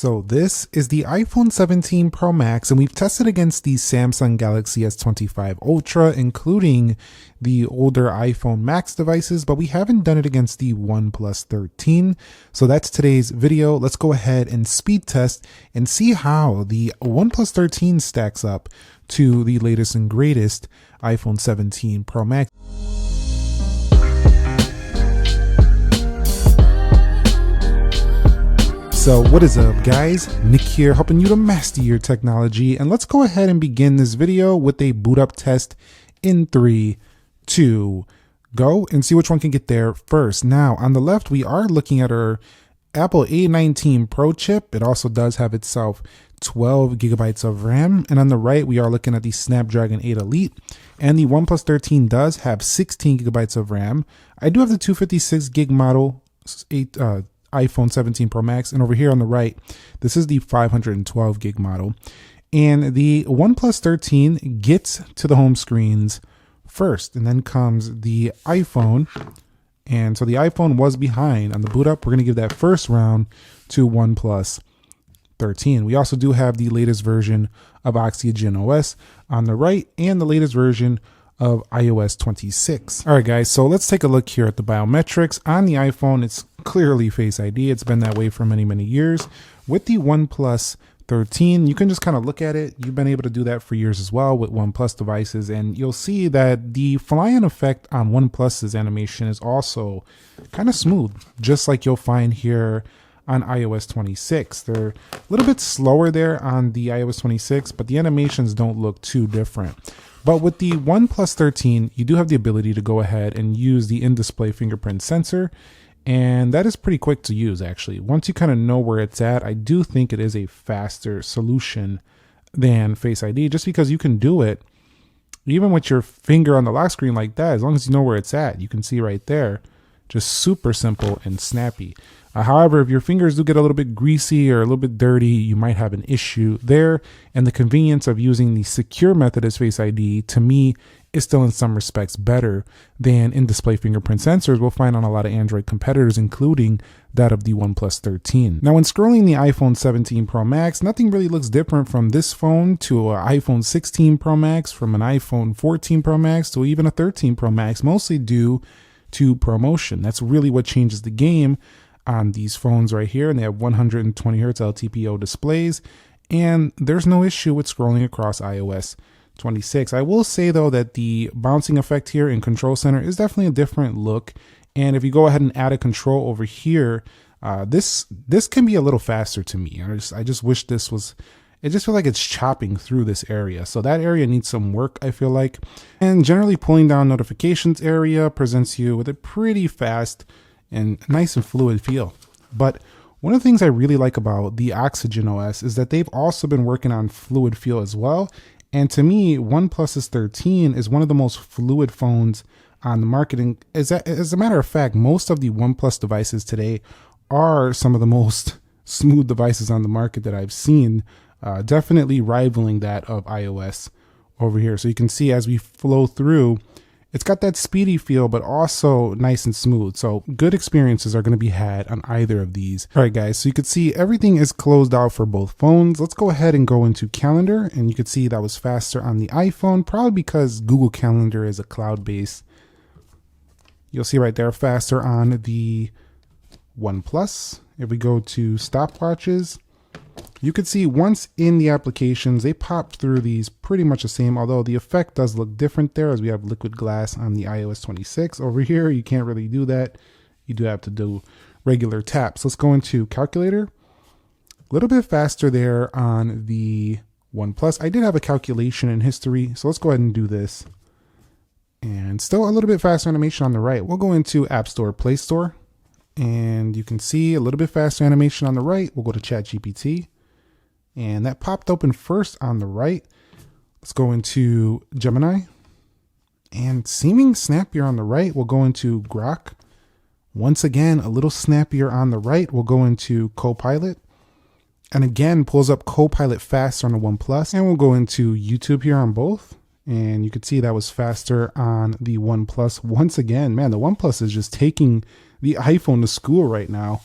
So this is the iPhone 17 Pro Max, and we've tested against the Samsung Galaxy S25 Ultra, including the older iPhone Max devices, but we haven't done it against the OnePlus 13. So that's today's video. Let's go ahead and speed test and see how the OnePlus 13 stacks up to the latest and greatest iPhone 17 Pro Max. So what is up, guys? Nick here, helping you to master your technology, and let's go ahead and begin this video with a boot up test in 3, 2, go, and see which one can get there first. Now on the left, we are looking at our Apple A19 Pro chip. It also does have itself 12 gigabytes of RAM, and on the right, we are looking at the Snapdragon 8 Elite, and the OnePlus 13 does have 16 gigabytes of RAM. I do have the 256 gig model, iPhone 17 Pro Max, and over here on the right, this is the 512 gig model. And the OnePlus 13 gets to the home screens first, and then comes the iPhone. And so the iPhone was behind on the boot up. We're going to give that first round to OnePlus 13. We also do have the latest version of Oxygen OS on the right, and the latest version of iOS 26. All right, guys, so let's take a look here at the biometrics. On the iPhone, it's clearly Face ID. It's been that way for many, many years. With the OnePlus 13, you can just kind of look at it. You've been able to do that for years as well with OnePlus devices, and you'll see that the fly-in effect on OnePlus's animation is also kind of smooth, just like you'll find here on iOS 26. They're a little bit slower there on the iOS 26, but the animations don't look too different. But with the OnePlus 13, you do have the ability to go ahead and use the in-display fingerprint sensor, and that is pretty quick to use, actually. Once you kind of know where it's at, I do think it is a faster solution than Face ID, just because you can do it even with your finger on the lock screen like that. As long as you know where it's at, you can see right there. Just super simple and snappy. However, if your fingers do get a little bit greasy or a little bit dirty, you might have an issue there. And the convenience of using the secure method as Face ID, to me, is still in some respects better than in-display fingerprint sensors we'll find on a lot of Android competitors, including that of the OnePlus 13. Now, when scrolling the iPhone 17 Pro Max, nothing really looks different from this phone to an iPhone 16 Pro Max, from an iPhone 14 Pro Max to even a 13 Pro Max, mostly due to ProMotion. That's really what changes the game on these phones right here, and they have 120 Hz LTPO displays, and there's no issue with scrolling across iOS 26. I will say though that the bouncing effect here in Control Center is definitely a different look, and if you go ahead and add a control over here, this can be a little faster to me. I just wish this was. It just feels like it's chopping through this area. So that area needs some work, I feel like. And generally, pulling down notifications area presents you with a pretty fast and nice and fluid feel. But one of the things I really like about the Oxygen OS is that they've also been working on fluid feel as well. And to me, OnePlus's 13 is one of the most fluid phones on the market. And as a matter of fact, most of the OnePlus devices today are some of the most smooth devices on the market that I've seen. Definitely rivaling that of iOS over here. So you can see as we flow through, it's got that speedy feel, but also nice and smooth. So good experiences are going to be had on either of these. All right, guys, so you can see everything is closed out for both phones. Let's go ahead and go into Calendar, and you can see that was faster on the iPhone, probably because Google Calendar is a cloud-based. You'll see right there faster on the OnePlus. If we go to stopwatches, you can see once in the applications, they pop through these pretty much the same, although the effect does look different there as we have liquid glass on the iOS 26. Over here, you can't really do that. You do have to do regular taps. Let's go into calculator. A little bit faster there on the OnePlus. I did have a calculation in history, so let's go ahead and do this. And still a little bit faster animation on the right. We'll go into App Store, Play Store. And you can see a little bit faster animation on the right. We'll go to ChatGPT, and that popped open first on the right. Let's go into Gemini, and seeming snappier on the right. We'll go into Grok. Once again, a little snappier on the right. We'll go into Copilot, and again pulls up Copilot faster on the OnePlus. And we'll go into YouTube here on both, and you can see that was faster on the OnePlus. Once again, man, the OnePlus is just taking the iPhone to school right now.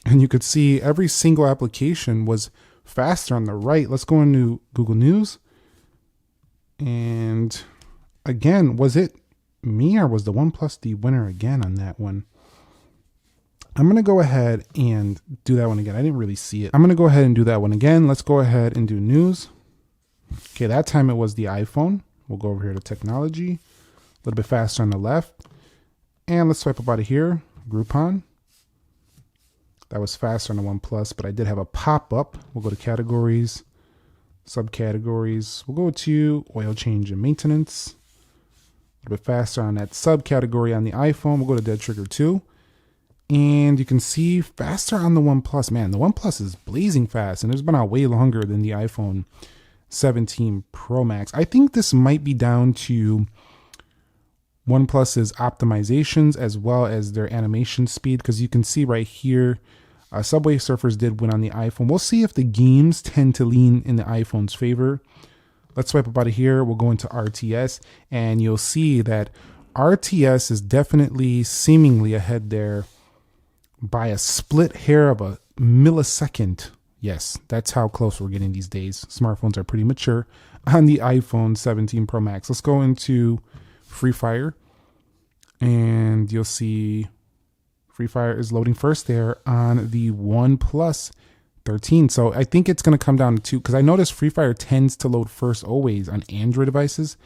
And you could see every single application was faster on the right. Let's go into Google News. And again, was it me or was the OnePlus the winner again on that one? I'm going to go ahead and do that one again. I didn't really see it. I'm going to go ahead and do that one again. Let's go ahead and do news. Okay, that time it was the iPhone. We'll go over here to technology. A little bit faster on the left. And let's swipe up out of here. Groupon. That was faster on the OnePlus, but I did have a pop-up. We'll go to categories, subcategories. We'll go to oil change and maintenance. A little bit faster on that subcategory on the iPhone. We'll go to dead trigger 2. And you can see faster on the OnePlus. Man, the OnePlus is blazing fast, and it's been out way longer than the iPhone 17 Pro Max. I think this might be down to OnePlus's optimizations as well as their animation speed, because you can see right here, Subway Surfers did win on the iPhone. We'll see if the games tend to lean in the iPhone's favor. Let's swipe up out of here. We'll go into RTS, and you'll see that RTS is definitely seemingly ahead there by a split hair of a millisecond. Yes, that's how close we're getting these days. Smartphones are pretty mature on the iPhone 17 Pro Max. Let's go into Free Fire, and you'll see Free Fire is loading first there on the OnePlus 13. So I think it's going to come down to two, because I noticed Free Fire tends to load first always on Android devices.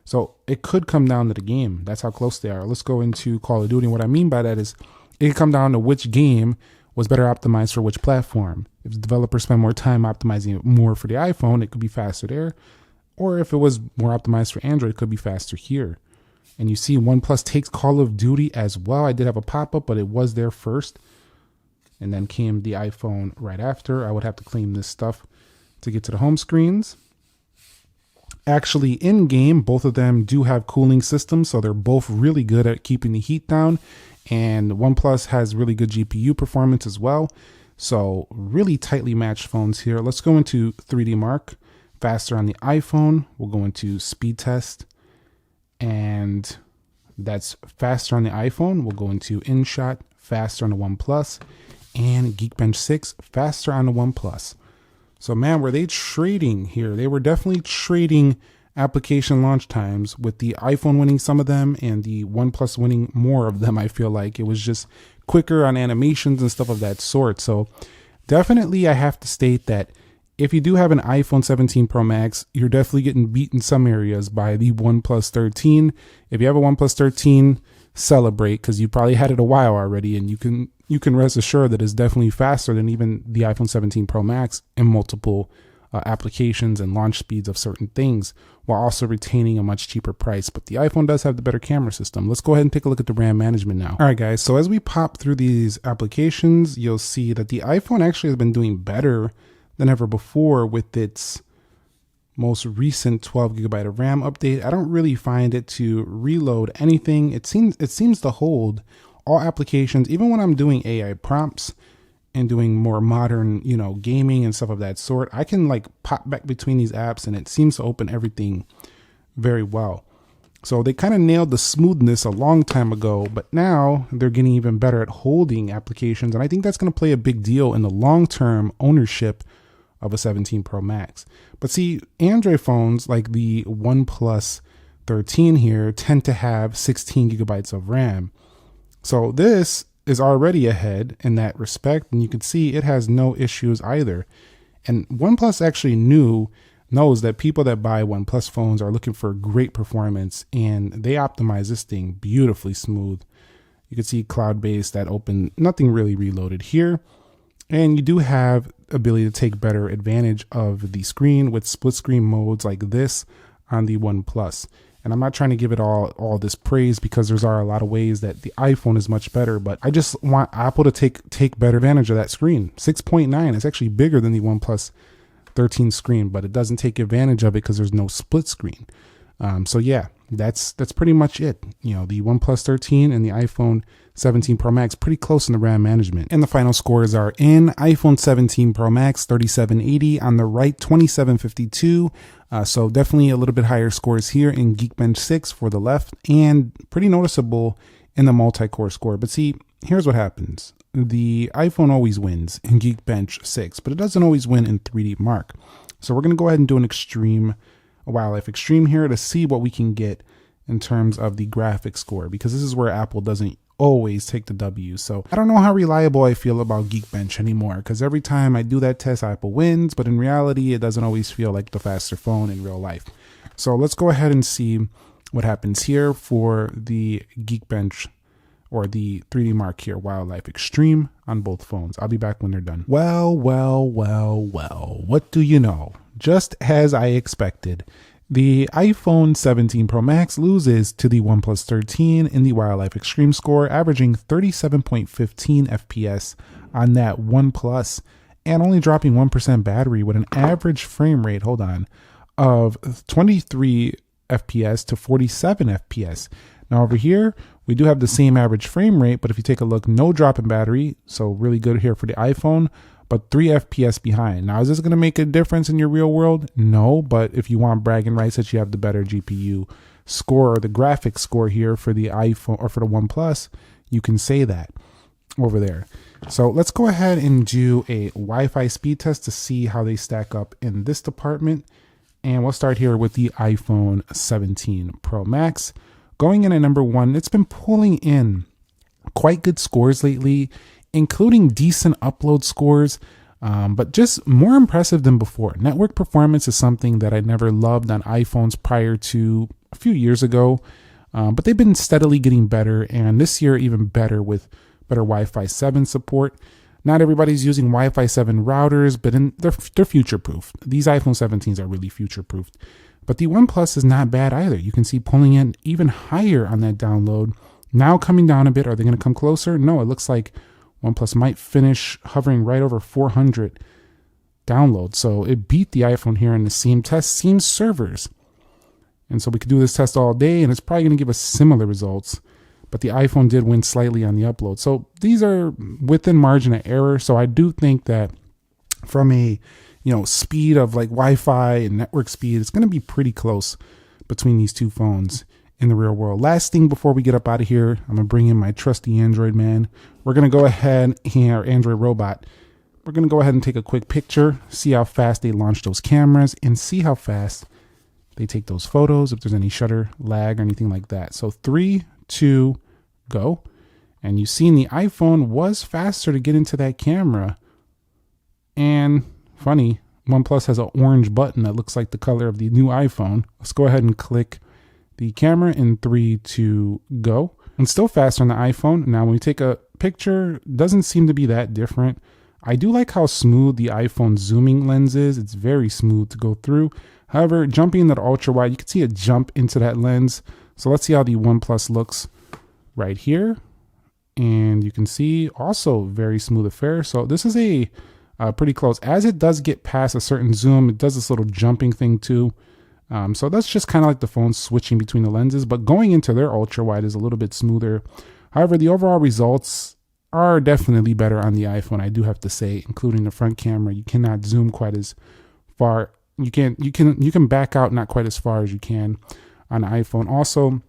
So it could come down to the game. That's how close they are. Let's go into Call of Duty. And what I mean by that is it could come down to which game was better optimized for which platform. If the developers spend more time optimizing it more for the iPhone, it could be faster there. Or if it was more optimized for Android, it could be faster here. And you see OnePlus takes Call of Duty as well. I did have a pop-up, but it was there first. And then came the iPhone right after. I would have to claim this stuff to get to the home screens. Actually, in-game, both of them do have cooling systems, so they're both really good at keeping the heat down. And OnePlus has really good GPU performance as well. So really tightly matched phones here. Let's go into 3D Mark. Faster on the iPhone. We'll go into speed test. And that's faster on the iPhone. We'll go into InShot, faster on the OnePlus, and Geekbench 6, faster on the OnePlus. So man, were they trading here? They were definitely trading application launch times, with the iPhone winning some of them and the OnePlus winning more of them. I feel like it was just quicker on animations and stuff of that sort. So definitely I have to state that if you do have an iPhone 17 Pro Max, you're definitely getting beat in some areas by the OnePlus 13. If you have a OnePlus 13, celebrate, because you probably had it a while already, and you can rest assured that it's definitely faster than even the iPhone 17 Pro Max in multiple applications and launch speeds of certain things, while also retaining a much cheaper price. But the iPhone does have the better camera system. Let's go ahead and take a look at the RAM management now. All right, guys. So as we pop through these applications, you'll see that the iPhone actually has been doing better than ever before with its most recent 12 gigabyte of RAM update. I don't really find it to reload anything. It seems to hold all applications, even when I'm doing AI prompts and doing more modern, gaming and stuff of that sort. I can like pop back between these apps and it seems to open everything very well. So they kind of nailed the smoothness a long time ago, but now they're getting even better at holding applications. And I think that's going to play a big deal in the long-term ownership of a 17 Pro Max. But see, Android phones like the OnePlus 13 here tend to have 16 gigabytes of RAM. So this is already ahead in that respect, and you can see it has no issues either. And OnePlus actually knows that people that buy OnePlus phones are looking for great performance, and they optimize this thing beautifully smooth. You can see cloud-based, that open, nothing really reloaded here. And you do have ability to take better advantage of the screen with split screen modes like this on the OnePlus. And I'm not trying to give it all this praise, because there's a lot of ways that the iPhone is much better, but I just want Apple to take better advantage of that screen. 6.9 is actually bigger than the OnePlus 13 screen, but it doesn't take advantage of it because there's no split screen. So yeah, that's pretty much it. The OnePlus 13 and the iPhone 17 Pro Max pretty close in the RAM management. And the final scores are in iPhone 17 Pro Max 3780, on the right 2752. So definitely a little bit higher scores here in Geekbench 6 for the left, and pretty noticeable in the multi-core score. But see, here's what happens. the iPhone always wins in Geekbench 6, but it doesn't always win in 3D Mark. So we're going to go ahead and do a Wildlife Extreme here to see what we can get in terms of the graphics score, because this is where Apple doesn't always take the W. So I don't know how reliable I feel about Geekbench anymore, because every time I do that test, Apple wins, but in reality, it doesn't always feel like the faster phone in real life. So let's go ahead and see what happens here for the Geekbench or the 3D Mark here, Wildlife Extreme on both phones. I'll be back when they're done. Well, what do you know? Just as I expected, the iPhone 17 Pro Max loses to the OnePlus 13 in the Wildlife Extreme score, averaging 37.15 FPS on that OnePlus and only dropping 1% battery with an average frame rate, of 23 FPS to 47 FPS. Now over here, we do have the same average frame rate, but if you take a look, no drop in battery, so really good here for the iPhone, but 3 FPS behind. Now, is this going to make a difference in your real world? No, but if you want bragging rights that you have the better GPU score or the graphics score here for the iPhone or for the OnePlus, you can say that over there. So let's go ahead and do a Wi-Fi speed test to see how they stack up in this department. And we'll start here with the iPhone 17 Pro Max. Going in at number 1, it's been pulling in quite good scores lately, including decent upload scores, but just more impressive than before. Network performance is something that I never loved on iPhones prior to a few years ago, but they've been steadily getting better, and this year even better with better Wi-Fi 7 support. Not everybody's using Wi-Fi 7 routers, but they're future-proof. These iPhone 17s are really future-proofed. But the OnePlus is not bad either. You can see pulling in even higher on that download. Now coming down a bit. Are they going to come closer? No, it looks like OnePlus might finish hovering right over 400 downloads. So it beat the iPhone here in the same test, same servers. And so we could do this test all day, and it's probably going to give us similar results. But the iPhone did win slightly on the upload. So these are within margin of error. So I do think that from a speed of like Wi-Fi and network speed, it's going to be pretty close between these two phones in the real world. Last thing before we get up out of here, I'm going to bring in my trusty Android man. We're going to go ahead here, Android robot. We're going to go ahead and take a quick picture, see how fast they launch those cameras, and see how fast they take those photos, if there's any shutter lag or anything like that. So 3, 2, go. And you've seen the iPhone was faster to get into that camera. And funny, OnePlus has an orange button that looks like the color of the new iPhone. Let's go ahead and click the camera in 3, 2, go. And still faster on the iPhone. Now when we take a picture, doesn't seem to be that different. I do like how smooth the iPhone zooming lens is. It's very smooth to go through. However, jumping into the ultra wide, you can see a jump into that lens. So let's see how the OnePlus looks right here. And you can see also very smooth affair. So this is a pretty close. As it does get past a certain zoom, it does this little jumping thing too. So that's just kind of like the phone switching between the lenses, but going into their ultra wide is a little bit smoother. However, the overall results are definitely better on the iPhone, I do have to say, including the front camera. You cannot zoom quite as far. You can back out not quite as far as you can on the iPhone. Also,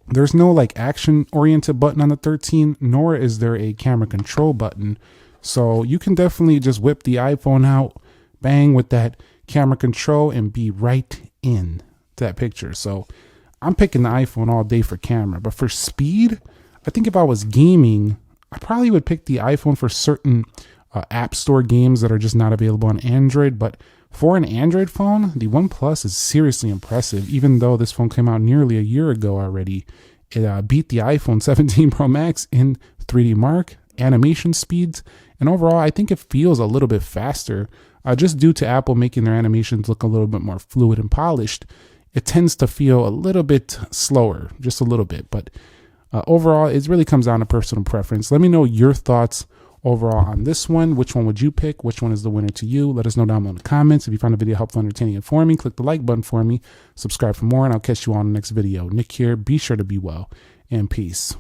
there's no like action oriented button on the 13, nor is there a camera control button. So you can definitely just whip the iPhone out, bang with that camera control, and be right in that picture. So I'm picking the iPhone all day for camera, but for speed, I think if I was gaming, I probably would pick the iPhone for certain app store games that are just not available on Android. But for an Android phone, the OnePlus is seriously impressive. Even though this phone came out nearly a year ago already, it beat the iPhone 17 Pro Max in 3D Mark, animation speeds, and overall, I think it feels a little bit faster. Just due to Apple making their animations look a little bit more fluid and polished, it tends to feel a little bit slower, just a little bit. But overall, it really comes down to personal preference. Let me know your thoughts overall on this one. Which one would you pick? Which one is the winner to you? Let us know down below in the comments. If you found the video helpful, entertaining, and informing, click the like button for me. Subscribe for more, and I'll catch you on the next video. Nick here. Be sure to be well, and peace.